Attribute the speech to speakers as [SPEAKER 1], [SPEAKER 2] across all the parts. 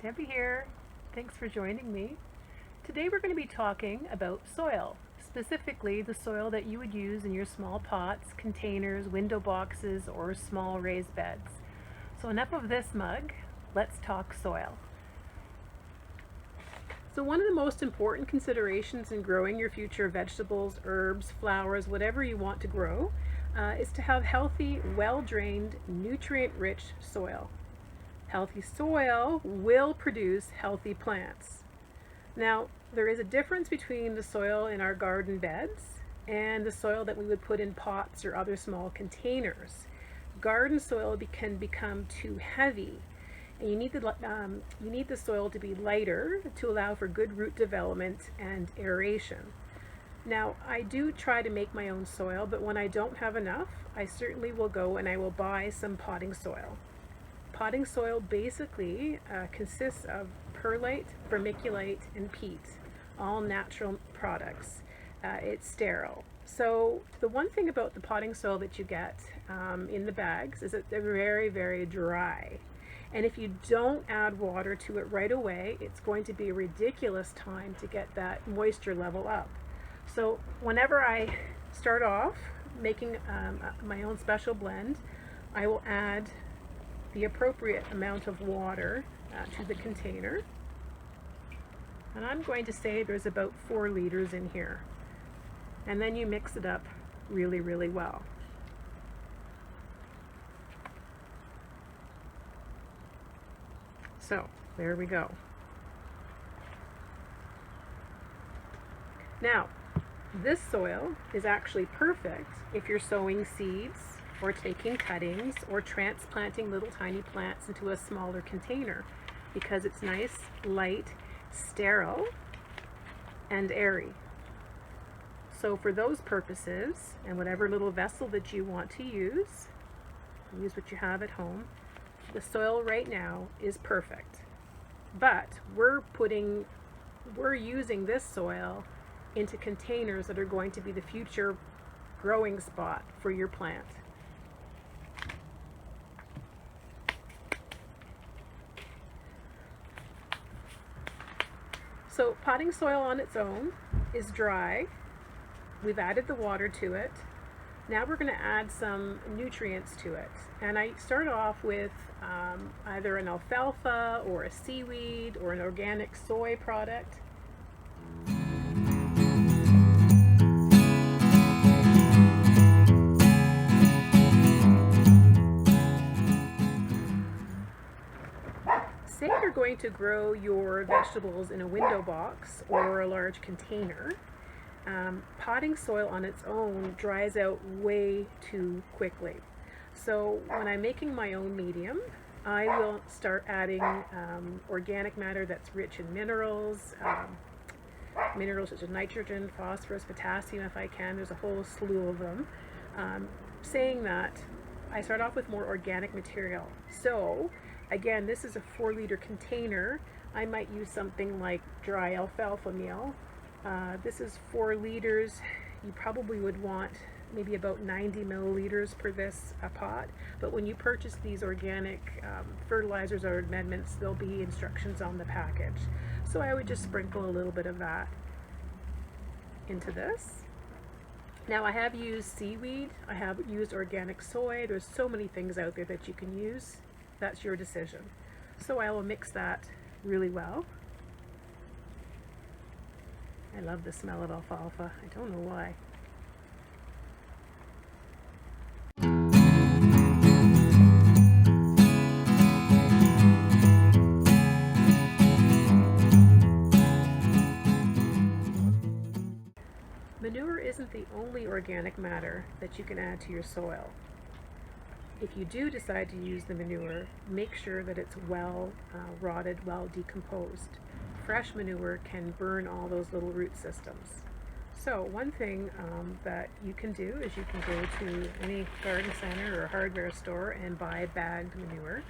[SPEAKER 1] Debbie here. Thanks for joining me. Today we're going to be talking about soil, specifically the soil that you would use in your small pots, containers, window boxes, or small raised beds. So enough of this mug, let's talk soil. So one of the most important considerations in growing your future vegetables, herbs, flowers, whatever you want to grow, is to have healthy, well-drained, nutrient-rich soil. Healthy soil will produce healthy plants. Now, there is a difference between the soil in our garden beds and the soil that we would put in pots or other small containers. Garden soil can become too heavy, and you need the soil to be lighter to allow for good root development and aeration. Now, I do try to make my own soil, but when I don't have enough, I certainly will go and I will buy some potting soil. Potting soil basically consists of perlite, vermiculite, and peat, all natural products. It's sterile. So the one thing about the potting soil that you get in the bags is that they're very, very dry. And if you don't add water to it right away, it's going to be a ridiculous time to get that moisture level up. So whenever I start off making my own special blend, I will add the appropriate amount of water to the container. And I'm going to say there's about 4 liters in here. And then you mix it up really, really well. So there we go. Now, this soil is actually perfect if you're sowing seeds or taking cuttings or transplanting little tiny plants into a smaller container, because it's nice, light, sterile, and airy. So for those purposes, and whatever little vessel that you want to use what you have at home, the soil right now is perfect. But we're using this soil into containers that are going to be the future growing spot for your plant. So potting soil on its own is dry. We've added the water to it. Now we're going to add some nutrients to it. And I start off with either an alfalfa or a seaweed or an organic soy product. Say you're going to grow your vegetables in a window box or a large container. Potting soil on its own dries out way too quickly. So when I'm making my own medium, I will start adding organic matter that's rich in minerals, minerals such as nitrogen, phosphorus, potassium if I can. There's a whole slew of them. Saying that, I start off with more organic material. So again, this is a 4-liter container. I might use something like dry alfalfa meal. This is 4 liters. You probably would want maybe about 90 milliliters per this pot. But when you purchase these organic fertilizers or amendments, there'll be instructions on the package. So I would just sprinkle a little bit of that into this. Now I have used seaweed. I have used organic soy. There's so many things out there that you can use. That's your decision. So I will mix that really well. I love the smell of alfalfa. I don't know why. Manure isn't the only organic matter that you can add to your soil. If you do decide to use the manure, make sure that it's well rotted, well decomposed. Fresh manure can burn all those little root systems. So one thing that you can do is you can go to any garden center or hardware store and buy bagged manure.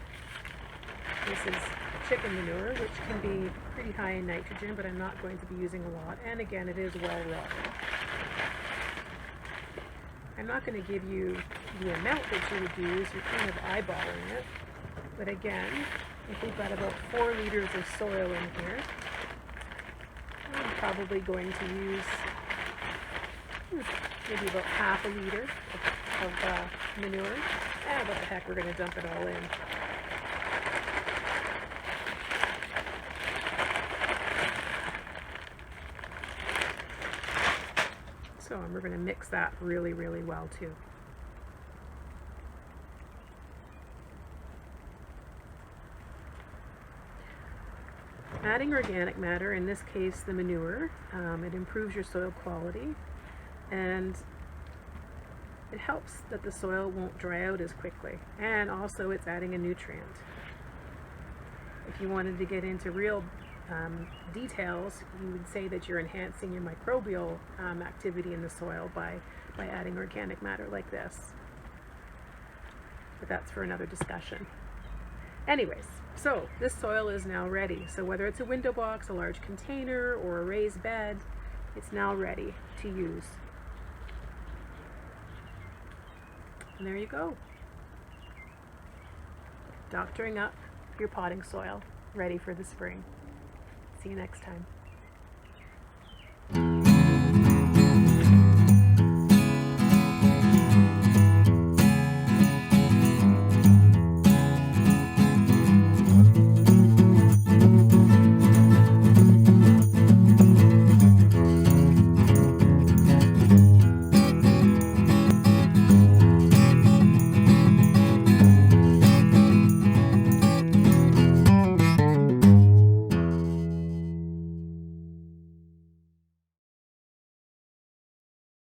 [SPEAKER 1] This is chicken manure, which can be pretty high in nitrogen, but I'm not going to be using a lot. And again, it is well rotted. I'm not going to give you the amount that you would use. You're kind of eyeballing it. But again, if we've got about 4 liters of soil in here, I'm probably going to use maybe about half a liter of manure. What the heck, we're going to dump it all in. So we're going to mix that really, really well too. Adding organic matter, in this case the manure, it improves your soil quality, and it helps that the soil won't dry out as quickly, and also it's adding a nutrient. If you wanted to get into real details, you would say that you're enhancing your microbial activity in the soil by adding organic matter like this. But that's for another discussion. Anyways, so this soil is now ready. So whether it's a window box, a large container, or a raised bed, it's now ready to use. And there you go. Doctoring up your potting soil, ready for the spring. See you next time.